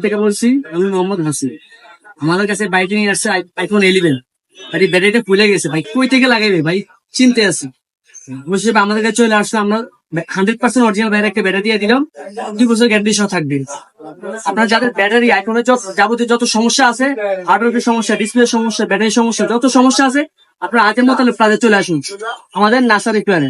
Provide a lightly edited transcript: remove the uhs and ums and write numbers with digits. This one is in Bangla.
থেকে বলছি, আমি মোহাম্মদ হাসিন। আমাদের কাছে বাইকটি নিয়ে আসছে আইফোন 11। ভাই ব্যাটারিটা ফুলে গেছে ভাই, কই থেকে লাগাইবে ভাই, চিনতে আছি। অবশ্যই আমাদের কাছে চলে আসছে, আমরা 100% অরিজিনাল ভাইয়ের একটা ব্যাটারি দিয়ে দিলাম, 2 বছর গ্যারান্টি সহ থাকবে। আপনার যাদের ব্যাটারি আইফোনের যাবতীয় যত সমস্যা আছে, হার্ডওয়্যারের সমস্যা, ডিসপ্লে সমস্যা, ব্যাটারি সমস্যা, যত সমস্যা আছে, আপনার আজের মতো প্লাজা চলে আসুন আমাদের নার্সারি প্ল্যানে।